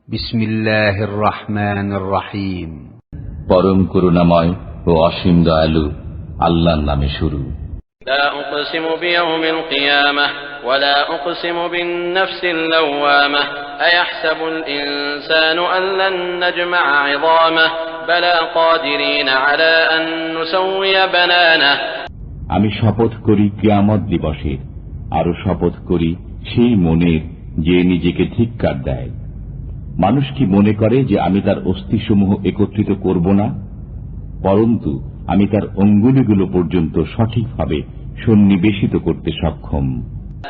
বিসমিল্লাহির রহমানির রহিম। পরম করুণাময় ও অসীম দয়ালু আল্লাহর নামে শুরু। لا أقسم بيوم القيامة ولا أقسم بالنفس اللوامة أيحسب الإنسان أن لن نجمع عظامه بلى قادرين على أن نسوي بنانه। আমি শপথ করি কিয়ামত দিবসের, আরো শপথ করি সেই মনের যে নিজেকে ধিক্কার দেয়। মানুষ কি মনে করে যে আমি তার অস্থিসমূহ একত্রিত করব না? পরন্তু আমি তার অঙ্গুলিগুলো পর্যন্ত সঠিকভাবে সন্নিবেশিত করতে সক্ষম।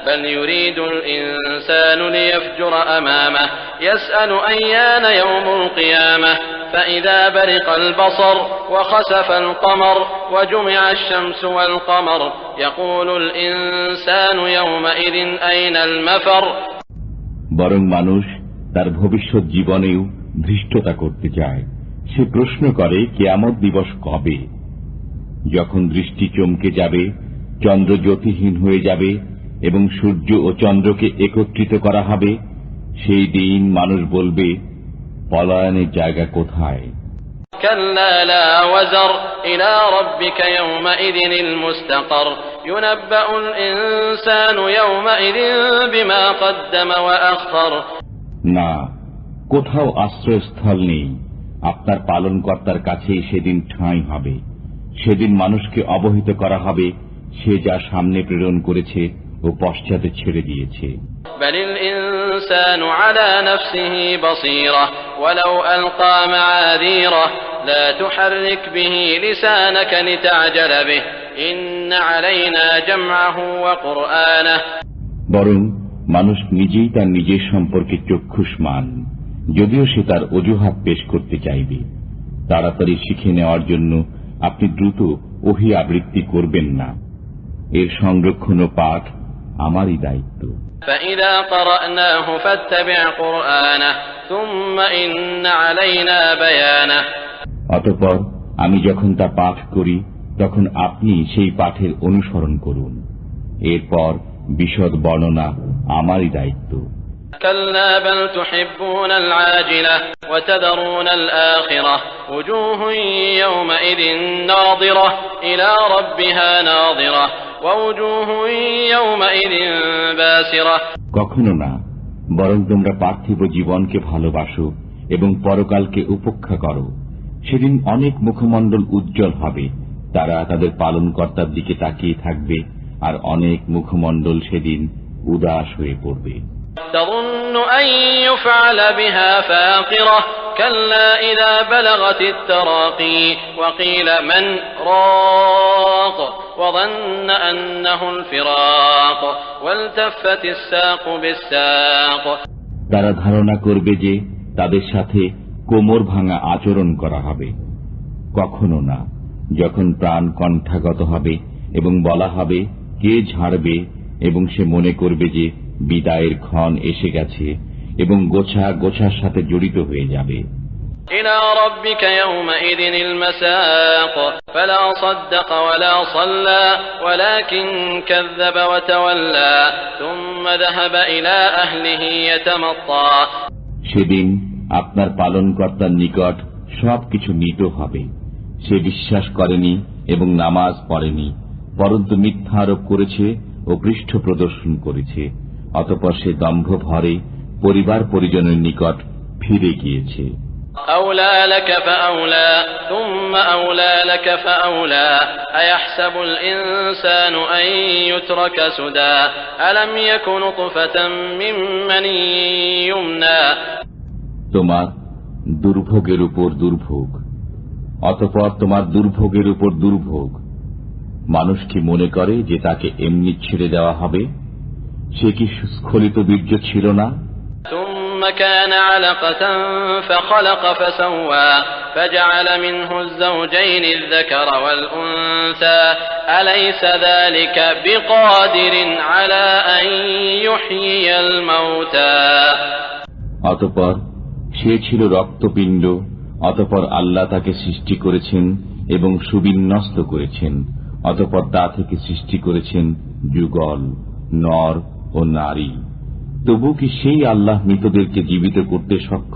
بل يريد الإنسان ليفجر أمامه يسأل أيان يوم القيامة فإذا برق البصر وخسف القمر وجمع الشمس والقمر يقول الإنسان يومئذ أين المفر। বরং মানুষ তার ভবিষ্যৎ জীবনেও ধৃষ্টতা করতে চায়। সে প্রশ্ন করে কিয়ামত দিবস কবে? যখন দৃষ্টি চমকে যাবে, চন্দ্র জ্যোতিহীন হয়ে যাবে এবং সূর্য ও চন্দ্রকে একত্রিত করা হবে, সেই দিন মানুষ বলবে, পলায়নের জায়গা কোথায়? كلا لا وزر إلى ربك يومئذ المستقر ينبأ الإنسان يومئذ بما قدم وأخر। না, কোথাও আশ্রয়স্থল নেই। আপনার পালনকর্তার কাছেই সেদিন ঠাঁই হবে। সেদিন মানুষকে অবহিত করা হবে সে যা সামনে প্রেরণ করেছে ও পশ্চাতে ছেড়ে দিয়েছে। بل الإنسان على نفسه بصيرة ولو ألقى معاذيره لا تحرك به لسانك لتعجل به إن علينا جمعه وقرآنه। বরং মানুষ নিজেই তার নিজের সম্পর্কে চক্ষুষ্মান, যদিও সে তার অজুহাত পেশ করতে চাইবে। তাড়াতাড়ি শিখে নেওয়ার জন্য আপনি দ্রুত ওহী আবৃত্তি করবেন না। এর সংরক্ষণ ও পাঠ আমারই দায়িত্ব। فإذا قرأناه فاتبع قرآنه ثم إن علينا بيانه। অতঃপর আমি যখন তা পাঠ করি তখন আপনি সেই পাঠের অনুসরণ করুন। এরপর বিশদ বর্ণনা আমারই দায়িত্ব। كلا بل تحبون العاجلة وتذرون الآخرة وجوه يومئذ ناظرة إلى ربها ناظرة ووجوه يومئذ باسرة। কখনো না, বরং তোমরা পার্থিব জীবনকে ভালোবাসো এবং পরকালকে উপেক্ষা করো। সেদিন অনেক মুখমণ্ডল উজ্জ্বল হবে, তারা তাদের পালনকর্তার দিকে তাকিয়ে থাকবে, আর অনেক মুখমণ্ডল সেদিন উদাস হয়ে পড়বে। تظن أن يفعل بها فاقرة كلا إذا بلغت التراقي وقيل من راق وظن أنه الفراق والتفت الساق بالساق। তারা ধারণা করবে যে তাদের সাথে কোমর ভাঙা আচরণ করা হবে। কখনো না, যখন প্রাণ কণ্ঠাগত হবে এবং বলা হবে কে ঝাড়বে, এবং সে মনে করবে যে বিদায়ের ক্ষণ এসে গেছে এবং গোছা গোছার সাথে জড়িত হয়ে যাবে। إلى ربك يومئذ المساق فلا صدق ولا صلى ولكن كذب وتولى ثم ذهب إلى أهله يتمطى। সেদিন আপনার পালনকর্তার নিকট সবকিছু নীত হবে। সে বিশ্বাস করেনি এবং নামাজ পড়েনি, পরন্তু মিথ্যা আরোপ করেছে ও পৃষ্ঠ প্রদর্শন করেছে। অতঃপর সে দম্ভ ভরে পরিবার পরিজনের নিকট ফিরে গিয়েছে। أولى لك فأولى ثم أولى لك فأولى أيحسب الإنسان أن يترك سدى ألم يكن نطفة من مني يمنى। তোমার দুর্ভোগের উপর দুর্ভোগ, অতঃপর তোমার দুর্ভোগের উপর দুর্ভোগ। মানুষ কি মনে করে যে তাকে এমনি ছেড়ে দেওয়া হবে? সে কি স্খলিত বীর্য ছিল না? ثم كان علقة فخلق فسوى فجعل منه الزوجين الذكر والأنثى أليس ذلك بقادر على أن يحيي الموتى। অতঃপর সে ছিল রক্তপিণ্ড, অতঃপর আল্লাহ তাকে সৃষ্টি করেছেন এবং সুবিন্যস্ত করেছেন, অতঃপর তা থেকে সৃষ্টি করেছেন যুগল, নর ও নারী। তবু কি সেই আল্লাহ মৃতদেরকে জীবিত করতে সক্ষম?